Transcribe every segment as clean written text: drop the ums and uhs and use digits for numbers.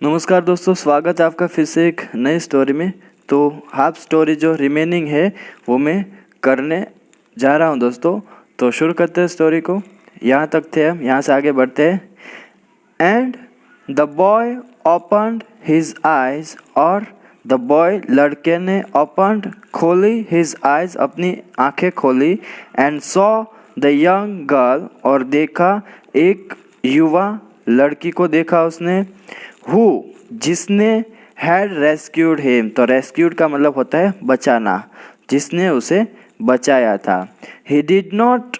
नमस्कार दोस्तों, स्वागत है आपका फिर से एक नई स्टोरी में। तो हाफ स्टोरी जो रिमेनिंग है वो मैं करने जा रहा हूँ दोस्तों। तो शुरू करते हैं स्टोरी को। यहाँ तक थे हम, यहाँ से आगे बढ़ते हैं। And the boy opened his eyes, और द बॉय लड़के ने ओपन्ड खोली हिज आइज, अपनी आंखें खोली। And saw the young girl, और देखा एक युवा लड़की को देखा उसने। हु, जिसने हैड रेस्क्यूड हिम, तो रेस्क्यूड का मतलब होता है बचाना, जिसने उसे बचाया था। He did not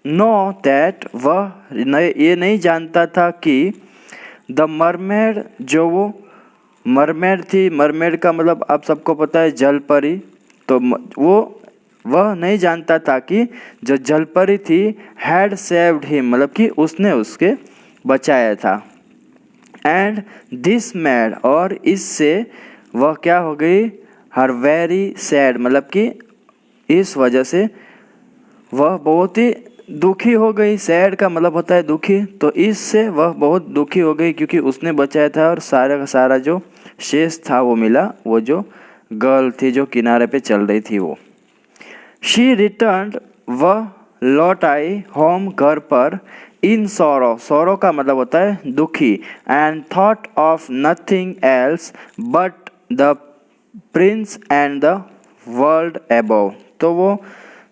know that, वह ये नहीं जानता था कि द मरमेड, जो वो मरमेड थी, मरमेड का मतलब आप सबको पता है जल परी, तो वह नहीं जानता था कि जो जल परी थी हैड सेव्ड हिम, मतलब कि उसने उसके बचाया था। एंड दिस मैड, और इससे वह क्या हो गई, हर वेरी सैड, मतलब कि इस वजह से वह बहुत ही दुखी हो गई। सैड का मतलब होता है दुखी, तो इससे वह बहुत दुखी हो गई क्योंकि उसने बचाया था और सारा का सारा जो शेष था वो मिला वो जो गर्ल थी जो किनारे पे चल रही थी वो। शी रिटर्न्ड, वह लौट आई होम, घर पर। इन सौरो, सौरो का मतलब होता है दुखी। And thought of nothing else but the Prince and the world above, तो वो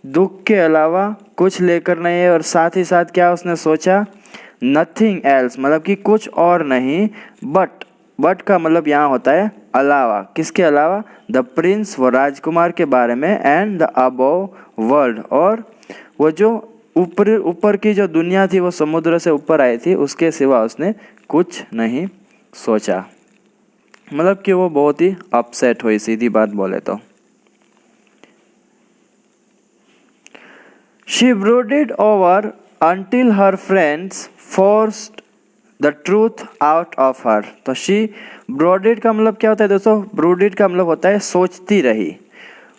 दुख के अलावा कुछ लेकर नहीं है, और साथ ही साथ क्या उसने सोचा, नथिंग एल्स मतलब कि कुछ और नहीं, बट का मतलब यहाँ होता है अलावा। किसके अलावा? द प्रिंस, वो राजकुमार के बारे में। एंड द अबव वर्ल्ड, और वो जो ऊपर की जो दुनिया थी वो समुद्र से ऊपर आई थी, उसके सिवा उसने कुछ नहीं सोचा। मतलब कि वो बहुत ही अपसेट हुई, सीधी बात बोले तो। She brooded over until her friends forced the truth out of her, तो शी ब्रोडेड का मतलब क्या होता है दोस्तों? ब्रूडेड का मतलब होता है सोचती रही।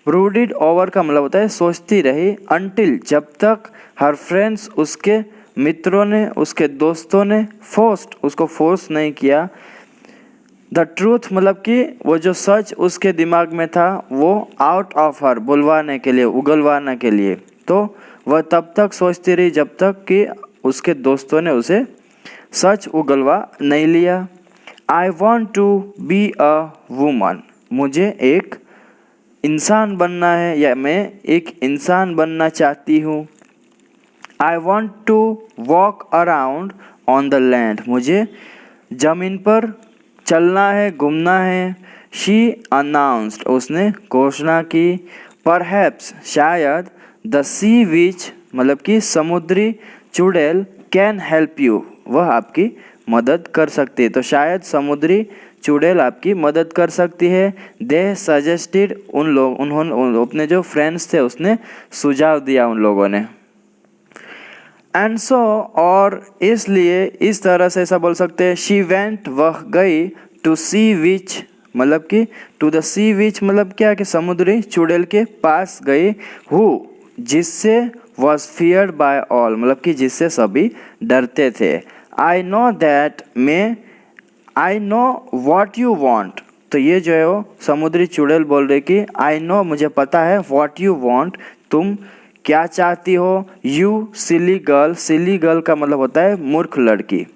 ब्रूडेड ओवर का मतलब होता है सोचती रही। until, जब तक, हर फ्रेंड्स, उसके मित्रों ने, उसके दोस्तों ने, फोर्स्ड, उसको फोर्स नहीं किया। द ट्रूथ मतलब कि वो जो सच उसके दिमाग में था वो आउट ऑफ हर, बुलवाने के लिए, उगलवाने के लिए। तो वह तब तक सोचती रही जब तक कि उसके दोस्तों ने उसे सच उगलवा नहीं लिया। I want to be a woman, मुझे एक इंसान बनना है, या मैं एक इंसान बनना चाहती हूँ। I want to walk around on the land, मुझे ज़मीन पर चलना है, घूमना है। शी अनाउंस्ड, उसने घोषणा की। परहैप्स, शायद। द सी विच मतलब कि समुद्री चुड़ैल कैन हेल्प यू, वह आपकी मदद कर सकती है। तो शायद समुद्री चुड़ैल आपकी मदद कर सकती है। दे सजेस्टेड, उन्होंने अपने जो फ्रेंड्स थे उसने सुझाव दिया उन लोगों ने। एंड सो, और इसलिए, इस तरह से ऐसा बोल सकते हैं। शी वेंट, वह गई। टू सी विच मतलब कि टू द सी विच मतलब क्या, कि समुद्री चुड़ैल के पास गई। हु, जिससे, वॉज फियर्ड बाय ऑल मतलब कि जिससे सभी डरते थे। आई नो दैट, मैं, I know what you want, तो ये जो है वो समुद्री चुड़ैल बोल रही कि आई नो, मुझे पता है, वॉट यू वॉन्ट, तुम क्या चाहती हो। You silly girl, silly girl का मतलब होता है मूर्ख लड़की।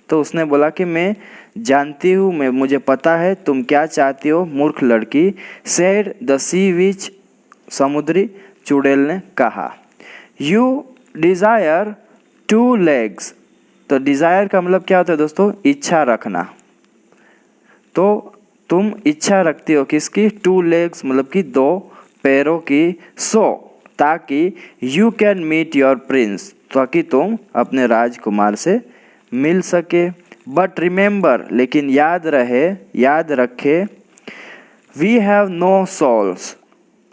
तो उसने बोला कि मैं जानती हूँ, मुझे पता है तुम क्या चाहती हो, मूर्ख लड़की। सेड द सी विच, समुद्री चुड़ैल ने कहा। यू डिज़ायर टू लेग्स, तो डिज़ायर का मतलब क्या होता है दोस्तों? इच्छा रखना। तो तुम इच्छा रखती हो किसकी? टू लेग्स मतलब कि दो पैरों की। सो, ताकि, you can meet your prince, ताकि तुम अपने राजकुमार से मिल सके। बट रिमेंबर, लेकिन याद रहे, याद रखे। We have no souls,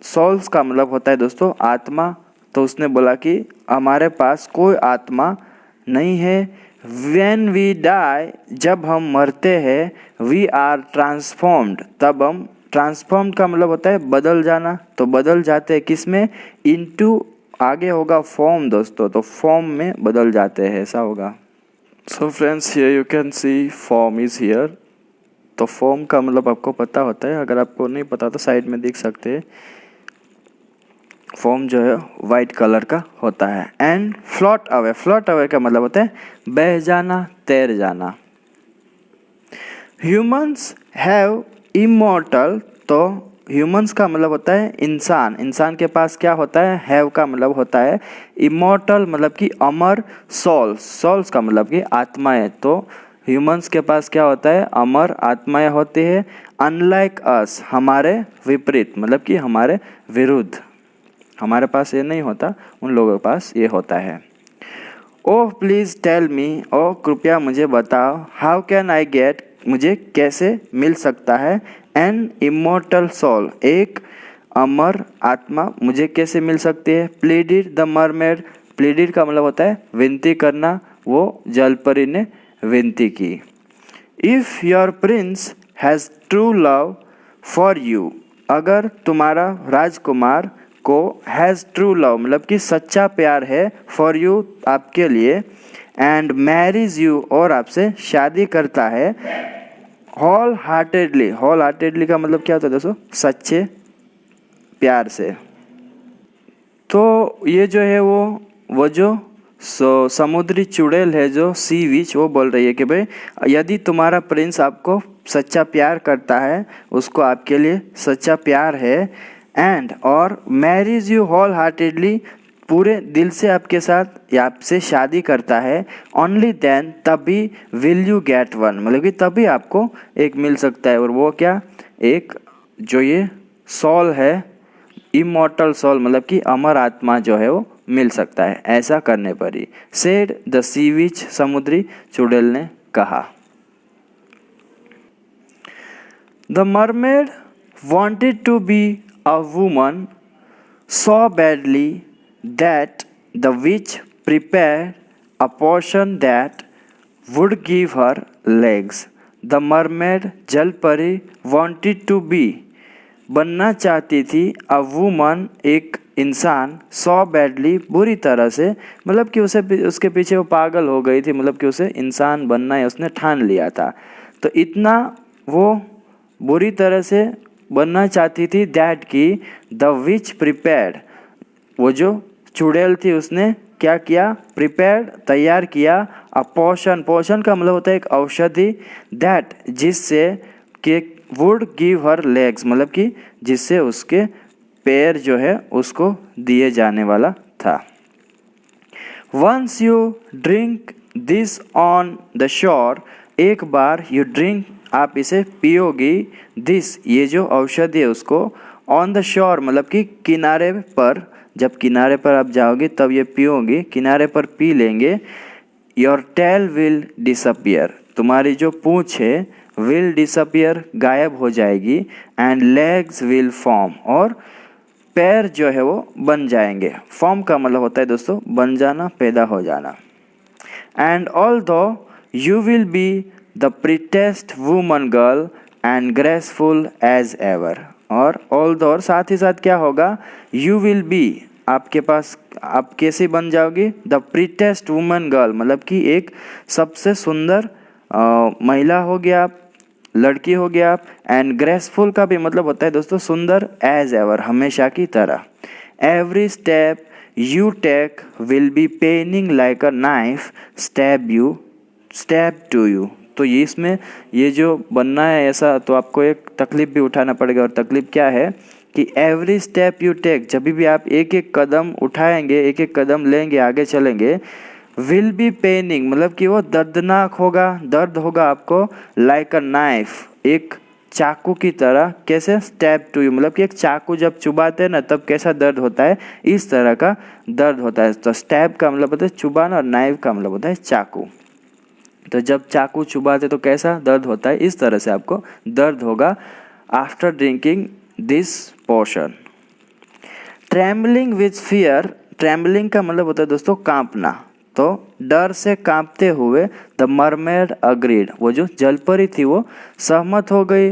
souls का मतलब होता है दोस्तों आत्मा। तो उसने बोला कि हमारे पास कोई आत्मा नहीं है। व्हेन वी डाई, जब हम मरते हैं। वी आर ट्रांसफॉर्म्ड, तब हम, ट्रांसफॉर्म्ड का मतलब होता है बदल जाना, तो बदल जाते हैं किस में? इनटू, आगे होगा फॉर्म दोस्तों, तो फॉर्म में बदल जाते हैं, ऐसा होगा। So friends, here you can see form is here. तो फोम का मतलब आपको पता होता है, अगर आपको नहीं पता तो साइड में देख सकते हैं। फोम जो है वाइट कलर का होता है। And float away, float away का मतलब होता है बह जाना, तैर जाना। ह्यूमंस हैव इमोर्टल, तो ह्यूमंस का मतलब होता है इंसान, इंसान के पास क्या होता है, हैव का मतलब होता है इमोर्टल मतलब कि अमर, सोल्स, सोल्स का मतलब कि आत्माएं। तो ह्यूमंस के पास क्या होता है, अमर आत्माएं होती है। अनलाइक अस, हमारे विपरीत मतलब कि हमारे विरुद्ध, हमारे पास ये नहीं होता, उन लोगों के पास ये होता है। ओह प्लीज़ टेल मी, ओह कृपया मुझे बताओ, हाउ कैन आई गेट, मुझे कैसे मिल सकता है, एन इमोर्टल सोल, एक अमर आत्मा मुझे कैसे मिल सकती है। प्लीडिड द मरमेड, प्लीडिड का मतलब होता है विनती करना, वो जलपरी ने विनती की। If your Prince has true love for you, अगर तुम्हारा राजकुमार को हैज़ ट्रू लव मतलब कि सच्चा प्यार है, फॉर यू आपके लिए, एंड मैरिज यू और आपसे शादी करता है, होल हार्टेडली, होल हार्टेडली का मतलब क्या होता है दोस्तों, सच्चे प्यार से। तो ये जो है वो जो समुद्री चुड़ैल है, जो सी विच, वो बोल रही है कि भाई यदि तुम्हारा प्रिंस आपको सच्चा प्यार करता है, उसको आपके लिए सच्चा प्यार है, एंड और मैरिज यू होल हार्टेडली, पूरे दिल से आपके साथ या आपसे शादी करता है, ओनली देन, तभी विल यू गेट वन, मतलब कि तभी आपको एक मिल सकता है। और वो क्या, एक जो ये सोल है, इमोर्टल सोल मतलब कि अमर आत्मा जो है वो मिल सकता है ऐसा करने पर ही, सेड द सी विच, समुद्री चुड़ैल ने कहा। The mermaid wanted to be a woman so badly that the witch prepared a potion that would give her legs. The mermaid, जल परी, wanted to be, बनना चाहती थी, अ वुमन, एक इंसान, सो बैडली, बुरी तरह से, मतलब कि उसके पीछे वो पागल हो गई थी, मतलब कि उसे इंसान बनना है, उसने ठान लिया था। तो इतना वो बुरी तरह से बनना चाहती थी, दैट की द विच प्रिपेयर्ड, वो जो चुड़ैल थी उसने क्या किया, प्रिपेयर्ड, तैयार किया, अ पोशन, पोशन का मतलब होता है एक औषधि, दैट, जिससे कि वुड गिव हर लेग्स, मतलब कि जिससे उसके पैर जो है उसको दिए जाने वाला था। Once you drink this on the shore, एक बार यू ड्रिंक, आप इसे पियोगी, दिस, ये जो औषधि है उसको, ऑन द शोर मतलब कि किनारे पर, जब किनारे पर आप जाओगे तब ये पियोगी, किनारे पर पी लेंगे, योर टेल विल डिसअपियर, तुम्हारी जो पूँछ है विल डिसअपियर, गायब हो जाएगी, एंड लेग्स विल फॉर्म, और पैर जो है वो बन जाएंगे। फॉर्म का मतलब होता है दोस्तों बन जाना, पैदा हो जाना। And although you will be the prettiest woman girl and graceful as ever, और ऑल्दो, और साथ ही साथ क्या होगा, यू विल बी, आपके पास, आप कैसे बन जाओगी, द प्रीटेस्ट वुमन गर्ल मतलब कि एक सबसे सुंदर महिला हो गया आप, लड़की हो गया आप, एंड ग्रेसफुल का भी मतलब होता है दोस्तों सुंदर, एज एवर, हमेशा की तरह। Every step you take will be paining like a knife, stab to you. तो ये इसमें ये जो बनना है ऐसा, तो आपको एक तकलीफ भी उठाना पड़ेगा, और तकलीफ क्या है कि एवरी स्टेप यू टेक, जब भी आप एक एक कदम उठाएंगे, एक एक कदम लेंगे, आगे चलेंगे, विल बी पेनिंग मतलब कि वो दर्दनाक होगा, दर्द होगा आपको, लाइक अ नाइफ, एक चाकू की तरह, कैसे, स्टैब टू यू मतलब कि एक चाकू जब चुबाते हैं ना तब कैसा दर्द होता है, इस तरह का दर्द होता है। तो स्टैब का मतलब होता है चुबाना, और नाइफ का मतलब होता है चाकू। तो जब चाकू चुबाते तो कैसा दर्द होता है, इस तरह से आपको दर्द होगा after drinking this potion. Trembling with fear, trembling का मतलब होता है दोस्तों कांपना, तो डर से कांपते हुए, द मरमेड अग्रीड, वो जो जलपरी थी वो सहमत हो गई,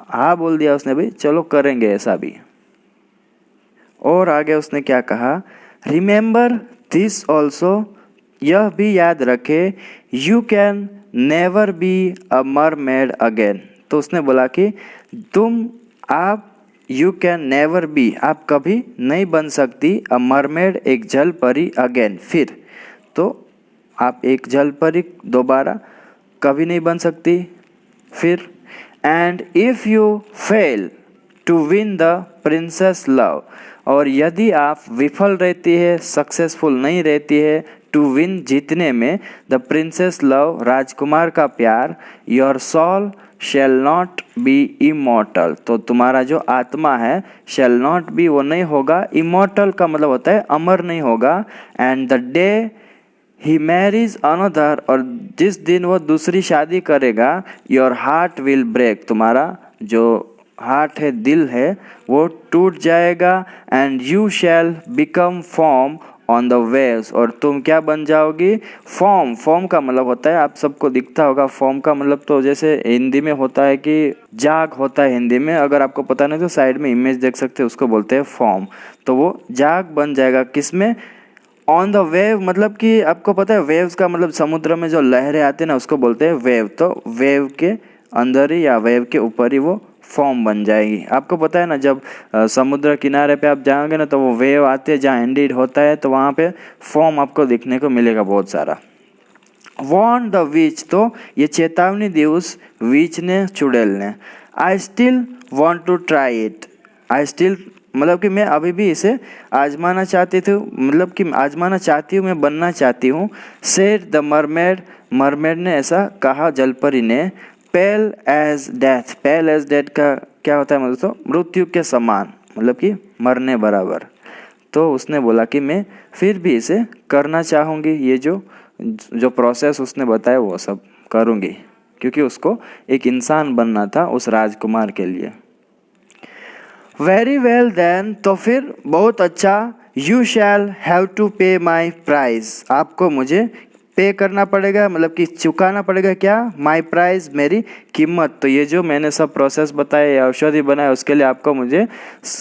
हाँ बोल दिया उसने, भाई चलो करेंगे ऐसा भी। और आगे उसने क्या कहा, रिमेंबर दिस ऑल्सो, यह भी याद रखे, you can never be a mermaid again, तो उसने बोला कि आप यू कैन नेवर बी, आप कभी नहीं बन सकती अ मरमेड, एक जल परी अगेन, फिर। तो आप एक जल परी दोबारा कभी नहीं बन सकती फिर। And if you fail to win the prince's love, और यदि आप विफल रहती है, सक्सेसफुल नहीं रहती है टू विन, जीतने में, द प्रिंसेस लव, राजकुमार का प्यार, your soul shall not be immortal, तो तुम्हारा जो आत्मा है, शैल नॉट बी वो नहीं होगा, इमॉर्टल का मतलब होता है अमर नहीं होगा, and the day he marriage another, और जिस दिन वो दूसरी शादी करेगा, योर हार्ट विल ब्रेक, तुम्हारा जो हार्ट है, दिल है, वो टूट जाएगा, and you shall become form on the waves, और तुम क्या बन जाओगी, फॉर्म। फॉर्म का मतलब होता है, आप सबको दिखता होगा, फॉर्म का मतलब तो जैसे हिंदी में होता है कि जाग होता है हिंदी में, अगर आपको पता नहीं तो साइड में इमेज देख सकते हैं, उसको बोलते हैं फॉर्म। तो वो जाग बन जाएगा किसमें, ऑन द वेव, मतलब कि आपको पता है वेव्स का मतलब समुद्र में जो लहरें आती है ना, उसको बोलते हैं वेव। तो वेव के अंदर ही या वेव के ऊपर ही वो फॉर्म बन जाएगी। आपको पता है ना, जब समुद्र किनारे पे आप जाओगे ना, तो वो वेव आते हैं जहाँ एंडिड होता है, तो वहाँ पे फॉर्म आपको दिखने को मिलेगा बहुत सारा। वॉर्न द विच, तो ये चेतावनी दी उस विच ने, चुड़ैल ने। I still want to try it, I still मतलब कि मैं अभी भी इसे आजमाना चाहती थी, मतलब कि आजमाना चाहती हूँ, मैं बनना चाहती हूँ। सेड द मरमेड, मरमेड ने ऐसा कहा जलपरी ने। पेल एज डेथ, पेल एज डेथ का क्या होता है, मतलब तो मृत्यु के समान, मतलब कि मरने बराबर। तो उसने बोला कि मैं फिर भी इसे करना चाहूँगी, ये जो प्रोसेस उसने बताया वो सब करूँगी, क्योंकि उसको एक इंसान बनना था उस राजकुमार के लिए। वेरी वेल देन, तो फिर बहुत अच्छा। यू शैल हैव टू पे माई प्राइज, आपको मुझे पे करना पड़ेगा, मतलब कि चुकाना पड़ेगा क्या, माई प्राइज, मेरी कीमत। तो ये जो मैंने सब प्रोसेस बताया या औषधि बनाया, उसके लिए आपको मुझे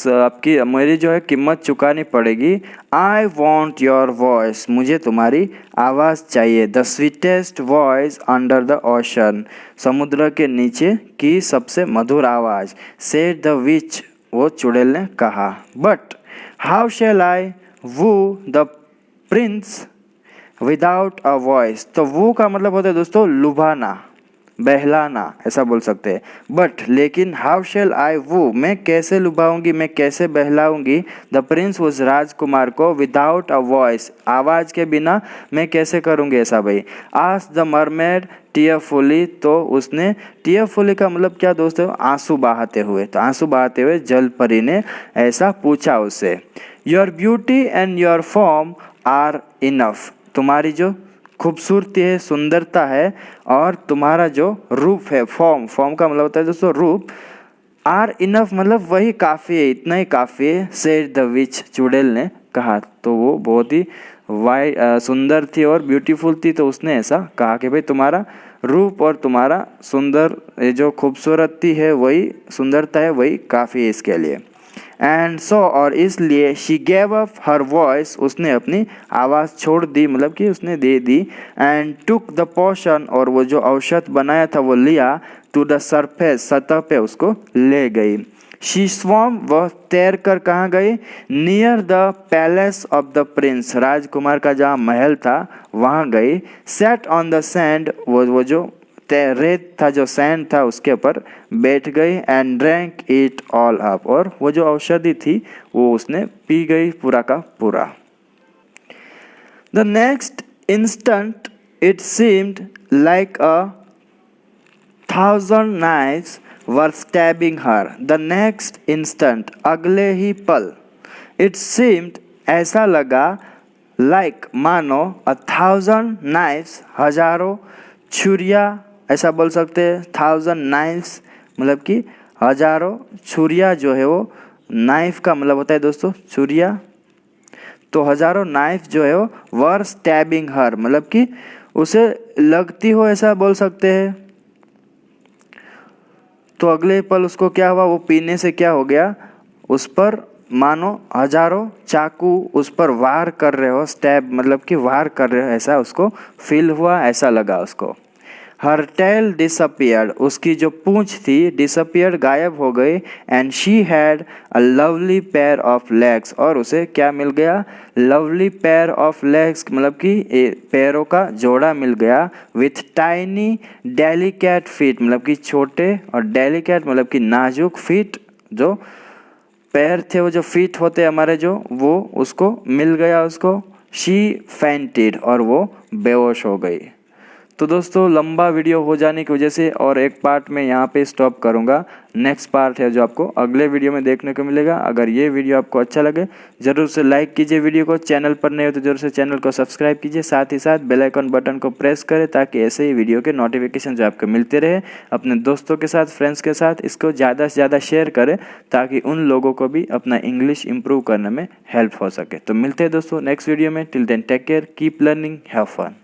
आपकी मेरी जो है कीमत चुकानी पड़ेगी। आई वॉन्ट योर वॉइस, मुझे तुम्हारी आवाज़ चाहिए। The sweetest voice under the ocean, समुद्र के नीचे की सबसे मधुर आवाज़। सेड द विच, वो चुड़ैल ने कहा। But how shall I woo the prince without a voice, तो वो का मतलब होता है दोस्तों लुभाना, बहलाना, ऐसा बोल सकते हैं। बट लेकिन हाउ शेल आई वो, मैं कैसे लुभाऊंगी, मैं कैसे बहलाऊंगी, द प्रिंस उस राजकुमार को, विदाउट अ वॉइस, आवाज़ के बिना मैं कैसे करूंगी ऐसा भाई। आस्क द मरमेड टीयरफुली, तो उसने, टीयरफुली का मतलब क्या दोस्तों, आंसू बहाते हुए, तो आंसू बहाते हुए जल परी ने ऐसा पूछा उससे। Your beauty and your form are enough, तुम्हारी जो खूबसूरती है, सुंदरता है, और तुम्हारा जो रूप है, फॉर्म, फॉर्म का मतलब होता है दोस्तों रूप, आर इनफ मतलब वही काफ़ी है, इतना ही काफ़ी है। सेड द विच, चुड़ैल ने कहा। तो वो बहुत ही सुंदर थी और ब्यूटीफुल थी, तो उसने ऐसा कहा कि भाई तुम्हारा रूप और तुम्हारा सुंदर जो खूबसूरती है, वही सुंदरता है, वही काफ़ी है इसके लिए। एंड सो, और इसलिए she gave up her voice, उसने अपनी आवाज़ छोड़ दी, मतलब कि उसने दे दी। एंड टुक द पोशन, और वो जो औषध बनाया था वो लिया। टू द सरफेस, सतह पे उसको ले गई। शी स्वम, वह तैर कर कहाँ गई, near the palace of the prince, राजकुमार का जहाँ महल था वहाँ गई। सेट ऑन द सैंड, वो जो रेत था, जो सैंड था, उसके ऊपर बैठ गई। And drank it all up, और वो जो औषधि थी वो उसने पी गई पूरा का पूरा। The next instant it seemed like a 1000 knives were stabbing her. The next instant, अगले ही पल, it seemed, ऐसा लगा, like मानो, 1000 knives, हजारों छुरिया, ऐसा बोल सकते हैं। 1000 knives मतलब कि हजारों छुरिया जो है वो, नाइफ का मतलब होता है दोस्तों छुरिया, तो हजारों नाइफ जो है वो वर स्टैबिंग हर, मतलब कि उसे लगती हो, ऐसा बोल सकते हैं। तो अगले पल उसको क्या हुआ, वो पीने से क्या हो गया, उस पर मानो हजारों चाकू उस पर वार कर रहे हो, स्टैब मतलब कि वार कर रहे हो, ऐसा उसको फील हुआ, ऐसा लगा उसको। हर टेल डिसअपियर्ड, उसकी जो पूंछ थी डिसअपियर्ड गायब हो गई। And she had a lovely pair of legs, और उसे क्या मिल गया, लवली पेयर ऑफ लेग्स, मतलब कि पैरों का जोड़ा मिल गया। विथ टाइनी डेलिकेट फीट, मतलब कि छोटे, और डेलिकेट मतलब कि नाजुक, फीट जो पैर थे, वो जो फीट होते हमारे जो, वो उसको मिल गया उसको। शी फेंटेड, और वो बेहोश हो गई। तो दोस्तों लंबा वीडियो हो जाने की वजह से और एक पार्ट में यहाँ पे स्टॉप करूँगा। नेक्स्ट पार्ट है जो आपको अगले वीडियो में देखने को मिलेगा। अगर ये वीडियो आपको अच्छा लगे ज़रूर से लाइक कीजिए वीडियो को, चैनल पर नए हो तो जरूर से चैनल को सब्सक्राइब कीजिए, साथ ही साथ बेल आइकन बटन को प्रेस करें ताकि ऐसे ही वीडियो के नोटिफिकेशन जो आपको मिलते रहे। अपने दोस्तों के साथ, फ्रेंड्स के साथ इसको ज़्यादा से ज़्यादा शेयर करें ताकि उन लोगों को भी अपना इंग्लिश इंप्रूव करने में हेल्प हो सके। तो मिलते हैं दोस्तों नेक्स्ट वीडियो में। Till then take care, keep learning, have fun.